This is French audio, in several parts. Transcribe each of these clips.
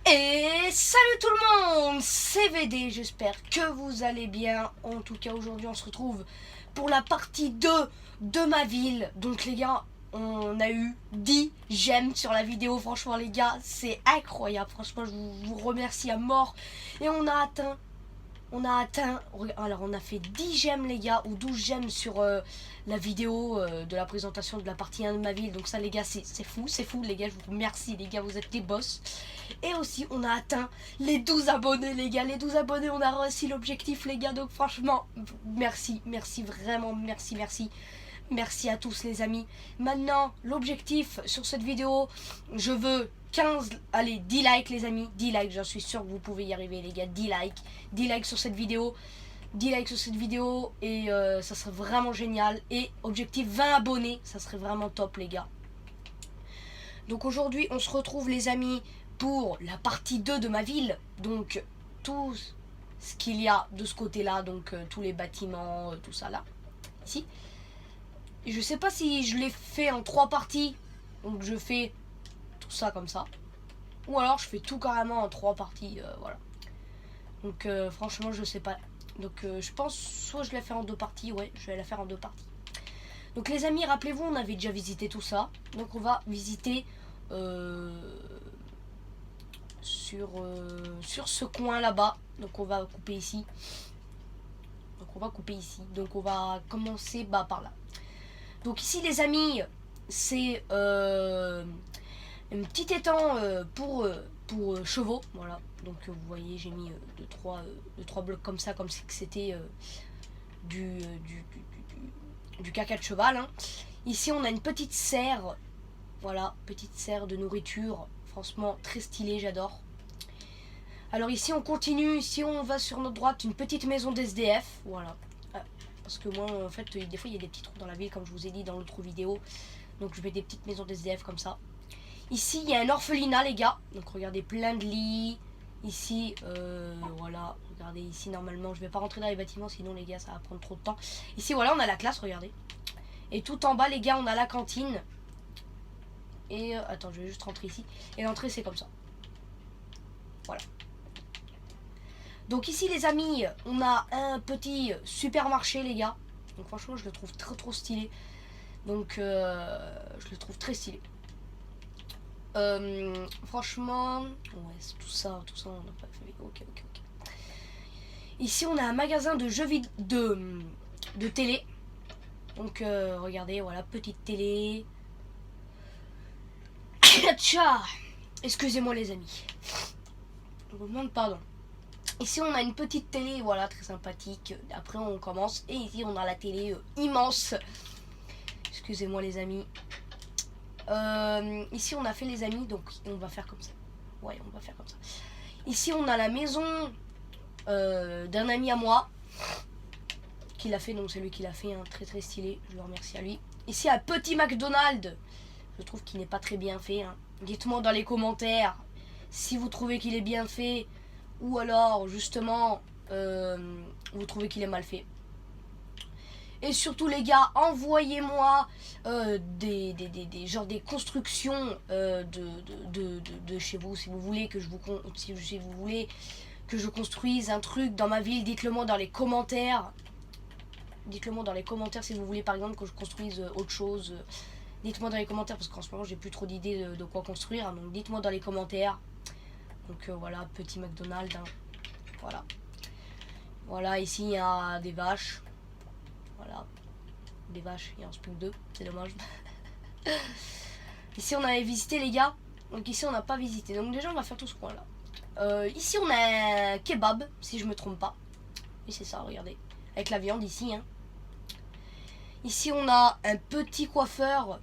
Et salut tout le monde, c'est VD, j'espère que vous allez bien. En tout cas aujourd'hui on se retrouve pour la partie 2 de ma ville. Donc les gars, on a eu 10 j'aime sur la vidéo. Franchement les gars, c'est incroyable. Franchement je vous remercie à mort. Et on a atteint, alors on a fait 10 j'aime les gars, ou 12 j'aime sur la vidéo de la présentation de la partie 1 de ma ville. Donc ça les gars, c'est fou les gars, je vous remercie les gars, vous êtes des boss. Et aussi on a atteint les 12 abonnés les gars, les 12 abonnés, on a réussi l'objectif les gars. Donc franchement, merci vraiment, merci à tous les amis. Maintenant, l'objectif sur cette vidéo, je veux 10 likes les amis, 10 likes, j'en suis sûr que vous pouvez y arriver les gars, 10 likes sur cette vidéo, 10 likes sur cette vidéo et ça serait vraiment génial. Et objectif 20 abonnés, ça serait vraiment top les gars. Donc aujourd'hui on se retrouve les amis pour la partie 2 de ma ville. Donc tout ce qu'il y a de ce côté là, donc tous les bâtiments, tout ça là, ici. Et je sais pas si je l'ai fait en 3 parties, donc je fais tout ça comme ça. Ou alors je fais tout carrément en 3 parties, voilà. Donc franchement je sais pas. Donc je pense soit je la fais en 2 parties, ouais je vais la faire en 2 parties. Donc les amis, rappelez-vous, on avait déjà visité tout ça. Donc on va visiter sur ce coin là-bas. Donc on va couper ici. Donc on va commencer par là. Donc ici les amis, c'est un petit étang pour chevaux. Voilà. Donc vous voyez, j'ai mis 2-3 blocs comme ça, comme si c'était du caca de cheval. Hein. Ici on a une petite serre. Voilà, petite serre de nourriture. Franchement très stylé, j'adore. Alors ici on continue, ici on va sur notre droite, une petite maison d'SDF. Voilà. Parce que moi en fait des fois il y a des petits trous dans la ville, comme je vous ai dit dans l'autre vidéo. Donc je mets des petites maisons d'SDF comme ça. Ici il y a un orphelinat les gars. Donc regardez, plein de lits. Ici voilà, regardez ici normalement, je vais pas rentrer dans les bâtiments sinon les gars ça va prendre trop de temps. Ici voilà, on a la classe, regardez. Et tout en bas les gars on a la cantine. Et attends, je vais juste rentrer ici. Et l'entrée c'est comme ça. Voilà. Donc ici les amis, on a un petit supermarché les gars. Donc franchement je le trouve trop stylé. Donc je le trouve très stylé. Franchement, ouais, c'est tout ça on n'a pas fait. Ok. Ici on a un magasin de jeux vidéo, de télé. Donc regardez, voilà, petite télé. Tcha, excusez-moi les amis. Je vous demande pardon. Ici on a une petite télé, voilà, très sympathique. Après on commence. Et ici on a la télé immense. Excusez-moi les amis. Ici on a fait les amis, donc on va faire comme ça. Ouais, on va faire comme ça. Ici on a la maison d'un ami à moi qui l'a fait, donc c'est lui qui l'a fait, hein, très stylé, je le remercie à lui. Ici un petit McDonald's, je trouve qu'il n'est pas très bien fait, hein. Dites-moi dans les commentaires si vous trouvez qu'il est bien fait ou alors justement vous trouvez qu'il est mal fait. Et surtout les gars, envoyez-moi des constructions de chez vous, si vous voulez que si vous voulez que je construise un truc dans ma ville, dites-le moi dans les commentaires. Dites-le moi dans les commentaires si vous voulez par exemple que je construise autre chose. Dites-moi dans les commentaires parce qu'en ce moment j'ai plus trop d'idées de quoi construire. Donc dites-moi dans les commentaires. Donc voilà, petit McDonald's. Hein. Voilà. Voilà, ici il y a des vaches. Voilà. Des vaches, il y a un Spook 2, c'est dommage. Ici on avait visité les gars. Donc ici on n'a pas visité. Donc déjà on va faire tout ce coin là. Ici on a un kebab, si je me trompe pas. Oui c'est ça, regardez. Avec la viande ici. Hein. Ici on a un petit coiffeur.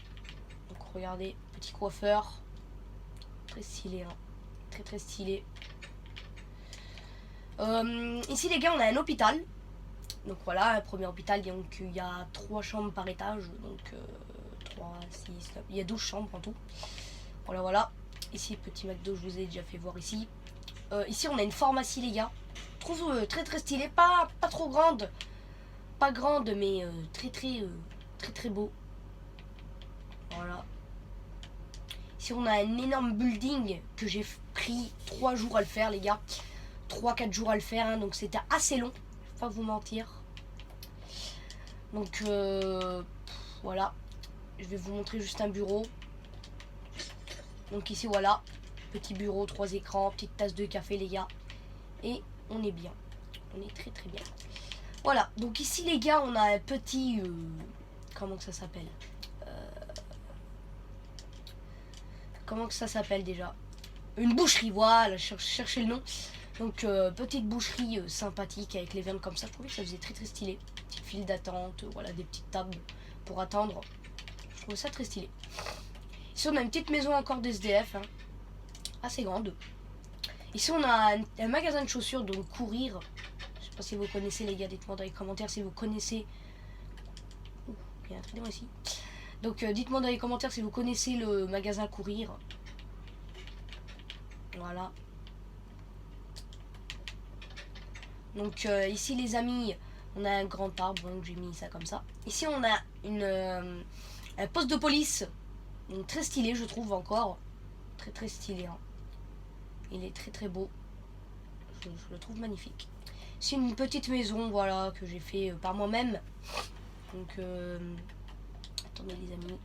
Donc regardez, petit coiffeur. Très stylé. Hein. Très stylé. Ici les gars on a un hôpital. Donc voilà, un premier hôpital, donc il y a 3 chambres par étage, donc 3, 6, 9, il y a 12 chambres en tout. Voilà. Ici, petit McDo, je vous ai déjà fait voir ici. Ici, on a une pharmacie, les gars. Je trouve très stylé, pas trop grande. Pas grande, mais très beau. Voilà. Ici on a un énorme building que j'ai pris 3 jours à le faire les gars. 3-4 jours à le faire, hein, donc c'était assez long, je vais pas vous mentir. Donc voilà, je vais vous montrer juste un bureau. Donc ici voilà, petit bureau, 3 écrans, petite tasse de café les gars. Et on est bien, on est très très bien. Voilà, donc ici les gars on a un petit, comment que ça s'appelle, comment que ça s'appelle déjà, une boucherie, voilà, cherchez le nom. Donc petite boucherie sympathique avec les viandes comme ça, je trouvais que ça faisait très très stylé. Petite file d'attente, voilà, des petites tables pour attendre, je trouvais ça très stylé. Ici on a une petite maison encore d'SDF, hein, assez grande. Ici on a un magasin de chaussures, donc Courir. Je sais pas si vous connaissez les gars, dites-moi dans les commentaires si vous connaissez. Ouh, il y a un trident ici. Donc dites-moi dans les commentaires si vous connaissez le magasin Courir. Voilà. Donc ici les amis, on a un grand arbre, donc j'ai mis ça comme ça. Ici on a un poste de police, donc très stylé je trouve encore. Très très stylé, hein. Il est très très beau, je le trouve magnifique. C'est une petite maison, voilà, que j'ai fait par moi-même. Donc attendez les amis,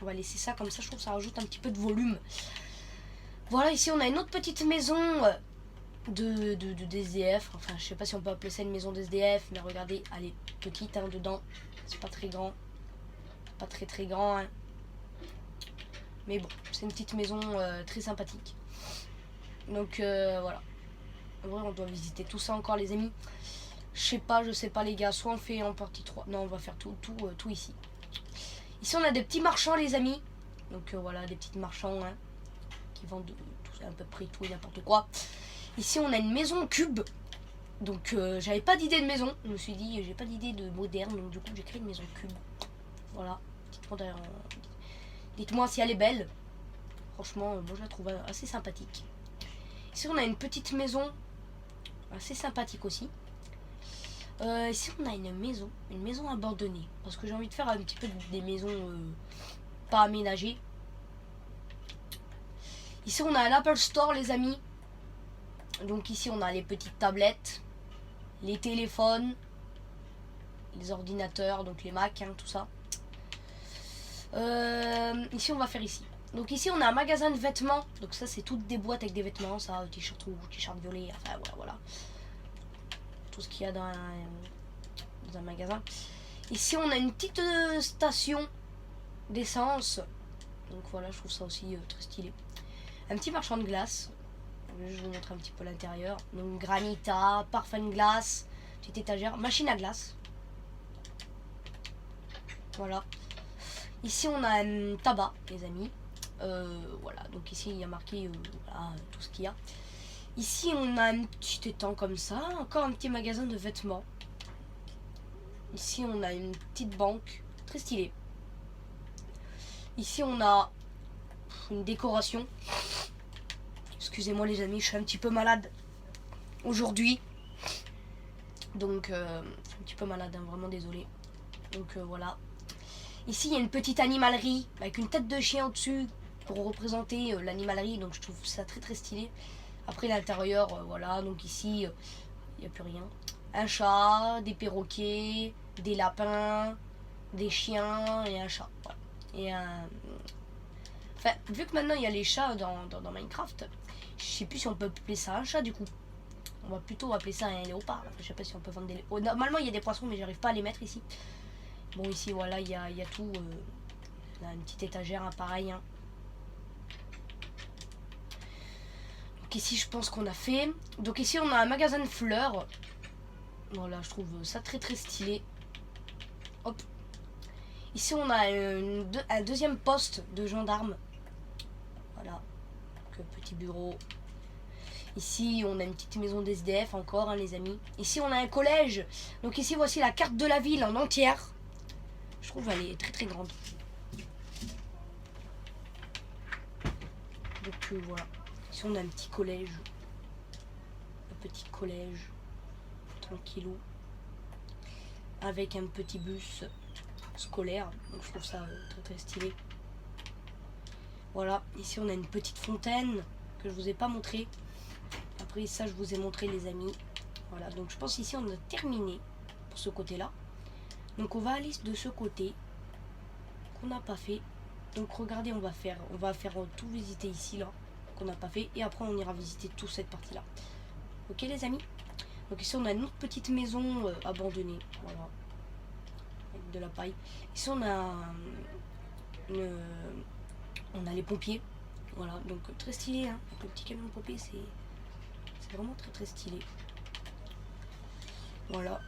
on va laisser ça comme ça, je trouve que ça rajoute un petit peu de volume. Voilà, ici on a une autre petite maison de d'SDF. Enfin, je sais pas si on peut appeler ça une maison d'SDF, mais regardez, elle est petite, hein, dedans. C'est pas très grand. Pas très très grand, hein. Mais bon, c'est une petite maison très sympathique. Donc voilà. En vrai, on doit visiter tout ça encore, les amis. Je sais pas les gars. Soit on fait en partie 3. Non, on va faire tout ici. Ici, on a des petits marchands, les amis. Donc voilà, des petits marchands, hein, qui vendent à peu près tout et n'importe quoi. Ici, on a une maison cube. Donc j'avais pas d'idée de maison. Je me suis dit, j'ai pas d'idée de moderne. Donc du coup, j'ai créé une maison cube. Voilà. Dites-moi si elle est belle. Franchement, moi je la trouve assez sympathique. Ici, on a une petite maison assez sympathique aussi. Ici, on a une maison abandonnée. Parce que j'ai envie de faire un petit peu des maisons pas aménagées. Ici, on a un Apple Store, les amis. Donc ici, on a les petites tablettes, les téléphones, les ordinateurs, donc les Mac, hein, tout ça. Ici, on va faire ici. Donc ici, on a un magasin de vêtements. Donc ça, c'est toutes des boîtes avec des vêtements. Ça, t-shirt rouge, t-shirt violet, enfin voilà. Tout ce qu'il y a dans un magasin. Ici, on a une petite station d'essence. Donc voilà, je trouve ça aussi très stylé. Un petit marchand de glace. Je vous montre un petit peu l'intérieur. Donc granita, parfum de glace, petite étagère, machine à glace. Voilà. Ici on a un tabac, les amis. Voilà, donc ici il y a marqué voilà, tout ce qu'il y a. Ici on a un petit étang comme ça, encore un petit magasin de vêtements. Ici on a une petite banque, très stylée. Ici on a une décoration. Excusez-moi les amis, je suis un petit peu malade aujourd'hui. Donc je suis un petit peu malade, hein, vraiment désolé. Donc voilà. Ici il y a une petite animalerie avec une tête de chien au-dessus pour représenter l'animalerie. Donc je trouve ça très très stylé. Après l'intérieur, voilà. Donc ici il n'y a plus rien. Un chat, des perroquets, des lapins, des chiens et un chat. Voilà. Et un... Enfin, vu que maintenant il y a les chats dans Minecraft, je sais plus si on peut appeler ça un chat du coup. On va plutôt appeler ça un léopard. Enfin, je sais pas si on peut vendre des... Oh, normalement il y a des poissons mais j'arrive pas à les mettre ici. Bon ici voilà il y a tout. On a une petite étagère, hein, pareil. Hein. Donc ici je pense qu'on a fait. Donc ici on a un magasin de fleurs. Voilà, je trouve ça très très stylé. Hop. Ici on a un deuxième poste de gendarme. Voilà. Donc, petit bureau. Ici on a une petite maison d'SDF encore, hein, les amis. Ici on a un collège. Donc ici voici la carte de la ville en entière. Je trouve elle est très très grande. Donc voilà. Ici on a un petit collège. Un petit collège. Tranquillou. Avec un petit bus. scolaire. Donc je trouve ça très très stylé. Voilà, ici on a une petite fontaine que je vous ai pas montré. Après ça je vous ai montré les amis. Voilà, donc je pense ici on a terminé pour ce côté-là. Donc on va aller de ce côté qu'on n'a pas fait. Donc regardez, on va faire tout visiter ici là qu'on n'a pas fait et après on ira visiter toute cette partie là. Ok les amis. Donc ici on a une autre petite maison abandonnée, voilà, avec de la paille. Ici on a les pompiers, voilà, donc très stylé, hein. Le petit camion de pompiers c'est vraiment très très stylé. Voilà.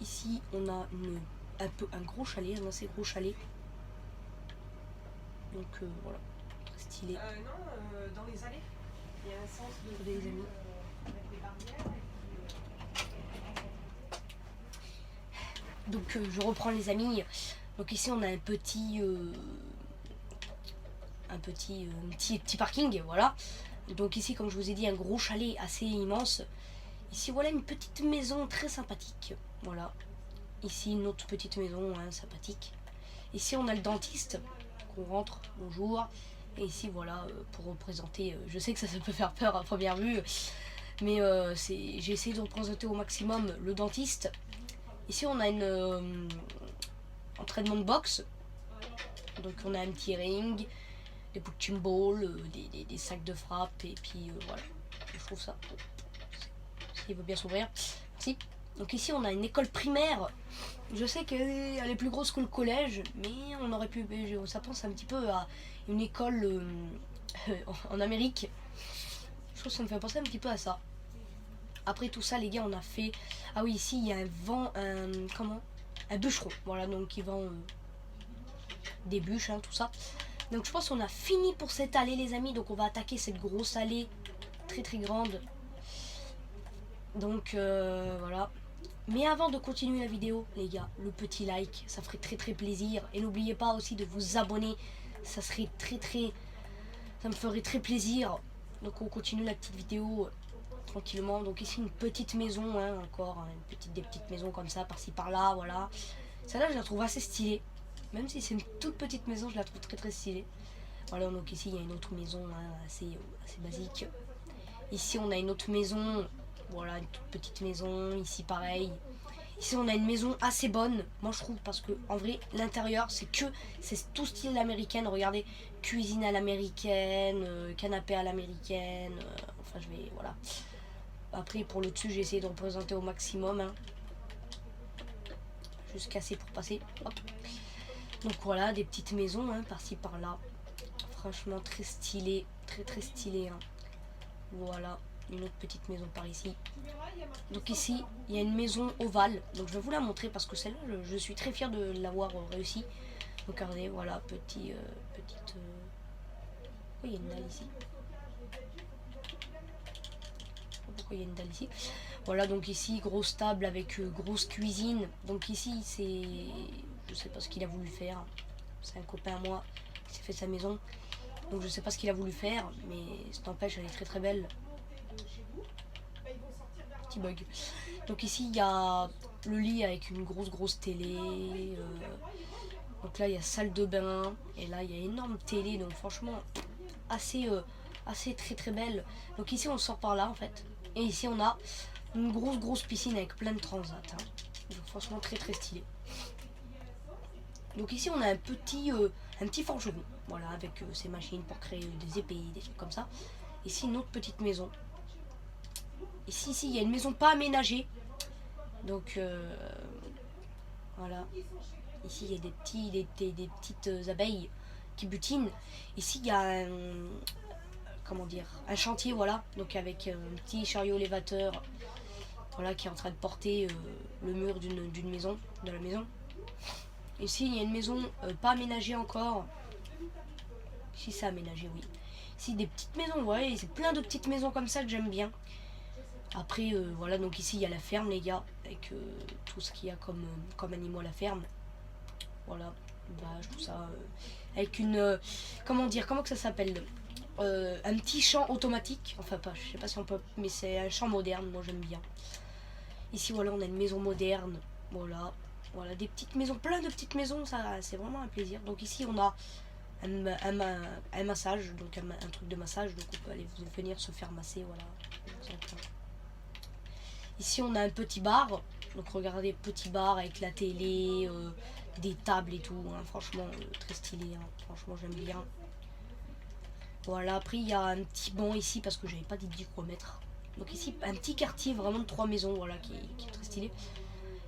Ici on a un gros chalet, un assez gros chalet. Donc voilà, très stylé. Dans les allées, il y a un sens de les amis. Avec les barrières. Donc je reprends les amis. Donc ici on a un petit parking, voilà. Donc ici comme je vous ai dit un gros chalet assez immense. Ici voilà une petite maison très sympathique, voilà. Ici une autre petite maison sympathique. Ici on a le dentiste. On rentre, bonjour. Et ici voilà pour représenter, je sais que ça peut faire peur à première vue, mais j'ai essayé de représenter au maximum le dentiste. Ici on a une entraînement de boxe, donc on a un petit ring, des punching balls, des sacs de frappe et puis voilà, je trouve ça, il veut bien s'ouvrir, merci. Donc ici on a une école primaire. Je sais qu'elle est plus grosse que le collège, mais on aurait pu, ça pense un petit peu à une école en Amérique. Je trouve que ça me fait penser un petit peu à ça. Après tout ça les gars on a fait, ah oui ici il y a un bûcheron, voilà, donc il vend des bûches, tout ça. Donc je pense qu'on a fini pour cette allée les amis, donc on va attaquer cette grosse allée très très grande. Donc voilà. Mais avant de continuer la vidéo, les gars, le petit like, ça ferait très très plaisir. Et n'oubliez pas aussi de vous abonner, ça me ferait très plaisir. Donc on continue la petite vidéo tranquillement. Donc ici une petite maison, encore, des petites maisons comme ça, par-ci par-là, voilà. Celle-là je la trouve assez stylée. Même si c'est une toute petite maison, je la trouve très très stylée. Voilà, donc ici il y a une autre maison assez basique. Ici on a une autre maison. Voilà, une toute petite maison, ici pareil. Ici on a une maison assez bonne, moi je trouve, parce que en vrai l'intérieur c'est tout style américaine. Regardez, cuisine à l'américaine, canapé à l'américaine, enfin voilà. Après pour le dessus j'ai essayé de représenter au maximum, juste casser pour passer, hop. Donc voilà, des petites maisons par-ci par-là, franchement très stylé, très très stylé, voilà. Une autre petite maison par ici. Donc ici il y a une maison ovale, donc je vais vous la montrer parce que celle-là je suis très fière de l'avoir réussi. Donc regardez, voilà, pourquoi il y a une dalle ici, pourquoi il y a une dalle ici, voilà. Donc ici grosse table avec grosse cuisine. Donc ici je sais pas ce qu'il a voulu faire, c'est un copain à moi qui s'est fait sa maison, donc je sais pas ce qu'il a voulu faire, mais ça n'empêche elle est très très belle. Petit bug. Donc ici il y a le lit avec une grosse télé, donc là il y a salle de bain et là il y a énorme télé, donc franchement assez très très belle. Donc ici on sort par là en fait, et ici on a une grosse piscine avec plein de transats, donc franchement très très stylé. Donc ici on a un petit forgeron, voilà, avec ses machines pour créer des épées, des trucs comme ça. Ici une autre petite maison. Ici il y a une maison pas aménagée, donc voilà. Ici il y a des petites abeilles qui butinent. Ici il y a un chantier, voilà, donc avec un petit chariot élévateur, voilà, qui est en train de porter le mur d'une maison, de la maison. Ici il y a une maison pas aménagée encore. Ici c'est aménagé, oui. Ici des petites maisons, ouais, c'est plein de petites maisons comme ça que j'aime bien. Après voilà, donc ici il y a la ferme les gars, avec tout ce qu'il y a comme animaux à la ferme. Voilà, vache, tout ça, avec une comment que ça s'appelle, un petit champ automatique, enfin pas, je sais pas si on peut, mais c'est un champ moderne, moi j'aime bien. Ici voilà, on a une maison moderne, voilà, Voilà, des petites maisons, plein de petites maisons, ça c'est vraiment un plaisir. Donc ici on a un massage, donc un truc de massage, donc on peut aller venir se faire masser, voilà. Ici on a un petit bar, donc regardez, petit bar avec la télé, des tables et tout, hein, franchement très stylé, hein, franchement j'aime bien. Voilà, après il y a un petit banc ici parce que j'avais pas d'idée quoi mettre. Donc ici un petit quartier vraiment de 3 maisons, voilà, qui est très stylé.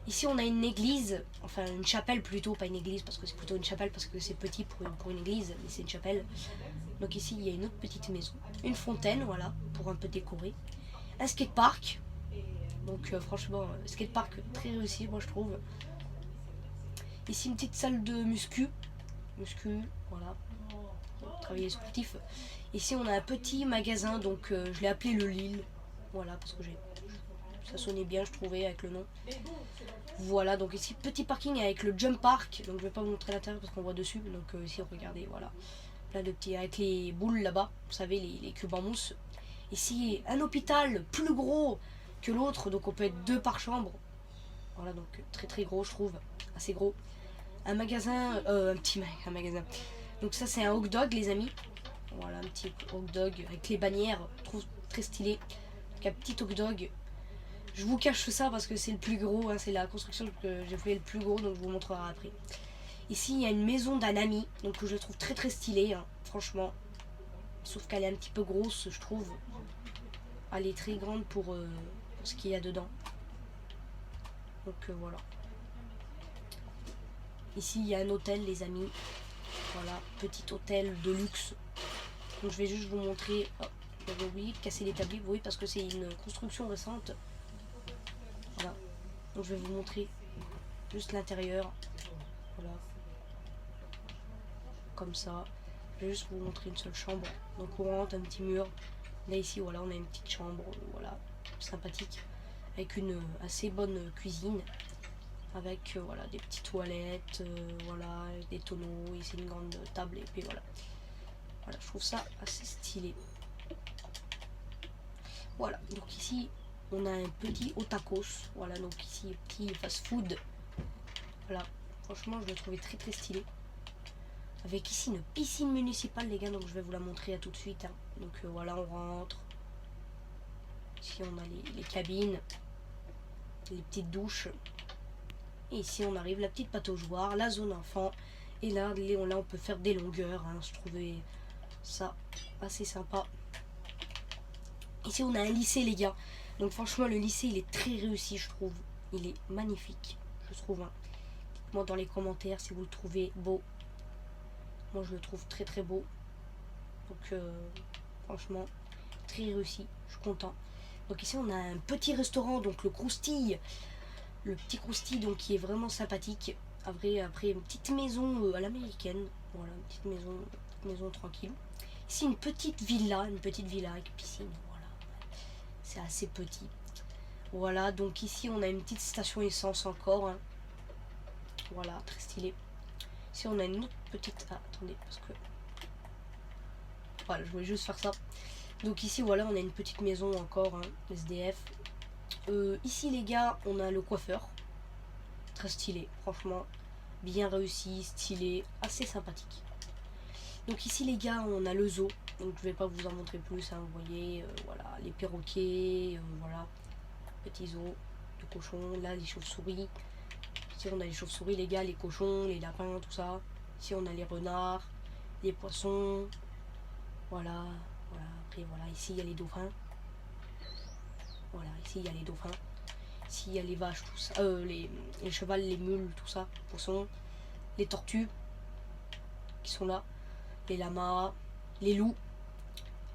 Ici on a une église, enfin une chapelle plutôt, pas une église parce que c'est plutôt une chapelle parce que c'est petit pour une église, mais c'est une chapelle. Donc ici il y a une autre petite maison, une fontaine, voilà, pour un peu décorer. Un skatepark, donc franchement skatepark très réussi moi je trouve. Ici une petite salle de muscu, voilà, travailler sportif. Ici on a un petit magasin, donc je l'ai appelé le Lille, voilà, parce que ça sonnait bien je trouvais avec le nom. Voilà, donc ici petit parking avec le jump park, donc je vais pas vous montrer l'intérieur parce qu'on voit dessus, donc ici regardez, voilà, plein de petits avec les boules là-bas, vous savez, les cubes en mousse. Ici un hôpital plus gros que l'autre, donc on peut être 2 par chambre, voilà, donc très très gros je trouve, assez gros. Un magasin, un magasin, donc ça c'est un hot dog les amis, voilà, un petit hot dog avec les bannières, je trouve très stylé, donc un petit hot dog. Je vous cache ça parce que c'est le plus gros, hein, c'est la construction que j'ai fait le plus gros, donc je vous montrerai après. Ici il y a une maison d'un ami, donc que je trouve très très stylée, hein, franchement. Sauf qu'elle est un petit peu grosse, je trouve. Elle est très grande pour ce qu'il y a dedans. Donc voilà. Ici il y a un hôtel les amis. Voilà, petit hôtel de luxe. Donc je vais juste vous montrer. Oh, j'avais oublié de casser l'établi, oui, parce que c'est une construction récente. Voilà. Donc je vais vous montrer juste l'intérieur. Voilà. Comme ça. Je vais juste vous montrer une seule chambre. Donc on rentre un petit mur. Là ici voilà on a une petite chambre. Voilà. Sympathique. Avec une assez bonne cuisine. Avec voilà des petites toilettes. Voilà. Des tonneaux. Ici une grande table. Et puis voilà. Voilà. Je trouve ça assez stylé. Voilà. Donc ici on a un petit otakos. Voilà. Donc ici petit fast food. Voilà. Franchement je le trouvais très très stylé. Avec ici une piscine municipale les gars, donc je vais vous la montrer à tout de suite, hein. Donc voilà on rentre. Ici on a les cabines, les petites douches. Et ici on arrive, la petite pataugeoire, la zone enfant. Et là on peut faire des longueurs, hein. Je trouvais ça assez sympa. Ici on a un lycée les gars. Donc franchement le lycée il est très réussi je trouve. Il est magnifique je trouve, hein. Dites-moi dans les commentaires si vous le trouvez beau. Moi je le trouve très très beau. Donc franchement très réussi. Je suis content. Donc ici on a un petit restaurant, donc le Croustille. Le petit Croustille donc qui est vraiment sympathique. Après une petite maison à l'américaine. Voilà, une petite maison tranquille. Ici une petite villa avec piscine. Voilà. C'est assez petit. Voilà, donc ici on a une petite station essence encore, hein. Voilà, très stylé. Ici on a une autre petite... Ah, attendez, parce que... Voilà, je voulais juste faire ça. Donc ici, voilà, on a une petite maison encore, hein, SDF. Ici, les gars, on a le coiffeur. Très stylé, franchement. Bien réussi, stylé, assez sympathique. Donc ici, les gars, on a le zoo. Donc je vais pas vous en montrer plus, hein, vous voyez. Voilà, les perroquets, voilà. Petit zoo de cochons. Là, les chauves-souris. Ici on a les chauves-souris les gars, les cochons, les lapins, tout ça. Ici on a les renards, les poissons. Voilà, voilà. Après voilà, ici il y a les dauphins. Voilà, ici il y a les dauphins. Ici il y a les vaches, tout ça. Les chevals, les mules, tout ça. Poissons. Les tortues qui sont là. Les lamas, les loups,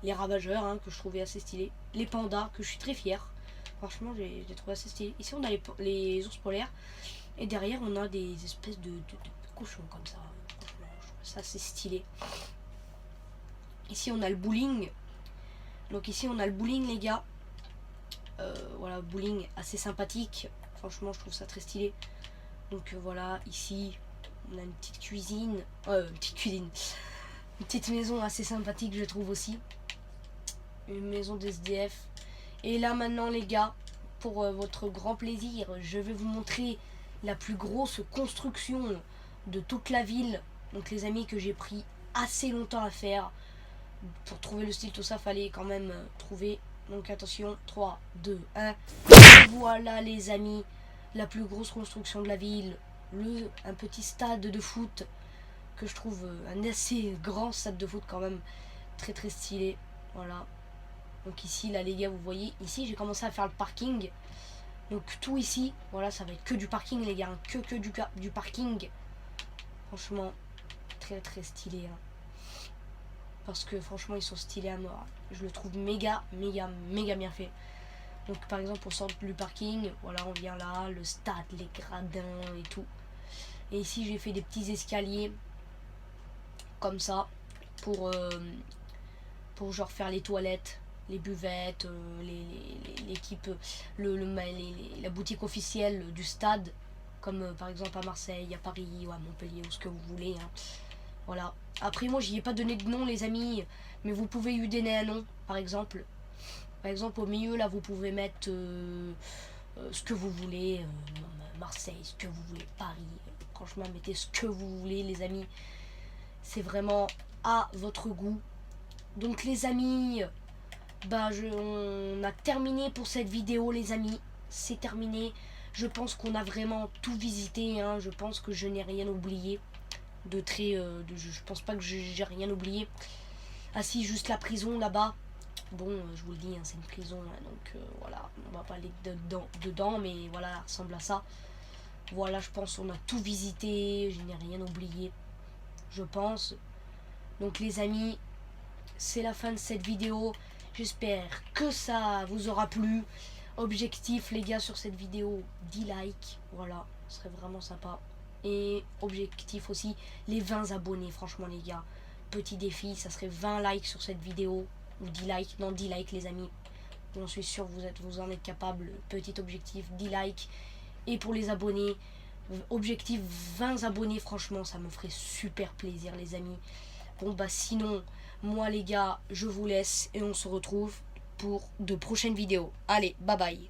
les ravageurs, hein, que je trouvais assez stylés. Les pandas, que je suis très fière. Franchement, j'ai trouvé assez stylé. Ici on a les ours polaires. Et derrière, on a des espèces de cochons comme ça. Ça, c'est stylé. Ici, on a le bowling. Donc ici, on a le bowling, les gars. Voilà, bowling assez sympathique. Franchement, je trouve ça très stylé. Donc voilà, ici, on a une petite cuisine. Une petite cuisine. Une petite maison assez sympathique, je trouve aussi. Une maison d'SDF. Et là, maintenant, les gars, pour votre grand plaisir, je vais vous montrer la plus grosse construction de toute la ville. Donc les amis, que j'ai pris assez longtemps à faire. Pour trouver le style, tout ça, fallait quand même trouver. Donc attention, 3, 2, 1. Et voilà les amis, la plus grosse construction de la ville. Un petit stade de foot que je trouve un assez grand stade de foot quand même. Très très stylé. Voilà. Donc ici, là les gars, vous voyez, ici j'ai commencé à faire le parking. Donc tout ici, voilà, ça va être que du parking les gars. Que du parking. Franchement, très très stylé. Hein. Parce que franchement, ils sont stylés à mort. Je le trouve méga bien fait. Donc par exemple, on sort du parking, voilà, on vient là, le stade, les gradins et tout. Et ici, j'ai fait des petits escaliers comme ça pour genre faire les toilettes, les buvettes, l'équipe, la boutique officielle du stade, comme par exemple à Marseille, à Paris ou à Montpellier ou ce que vous voulez. Hein. Voilà. Après, moi, j'y ai pas donné de nom, les amis, mais vous pouvez lui donner un nom, par exemple. Par exemple, au milieu, là, vous pouvez mettre ce que vous voulez, Marseille, ce que vous voulez, Paris. Franchement, mettez ce que vous voulez, les amis. C'est vraiment à votre goût. Donc, les amis, on a terminé pour cette vidéo, les amis. C'est terminé. Je pense qu'on a vraiment tout visité. Hein. Je pense que je n'ai rien oublié. Je pense pas que j'ai rien oublié. Ah si, juste la prison là-bas. Bon, je vous le dis, hein, c'est une prison, hein, donc voilà, on va pas aller dedans, mais voilà, ça ressemble à ça. Voilà, je pense qu'on a tout visité, je n'ai rien oublié, je pense. Donc les amis, c'est la fin de cette vidéo. J'espère que ça vous aura plu. Objectif, les gars, sur cette vidéo, 10 likes, voilà, ce serait vraiment sympa. Et objectif aussi, les 20 abonnés, franchement les gars. Petit défi, ça serait 20 likes sur cette vidéo. Ou 10 likes, non 10 likes les amis. J'en suis sûr, vous en êtes capable. Petit objectif, 10 likes. Et pour les abonnés, objectif 20 abonnés, franchement ça me ferait super plaisir les amis. Bon bah sinon, moi les gars, je vous laisse et on se retrouve pour de prochaines vidéos. Allez, bye bye.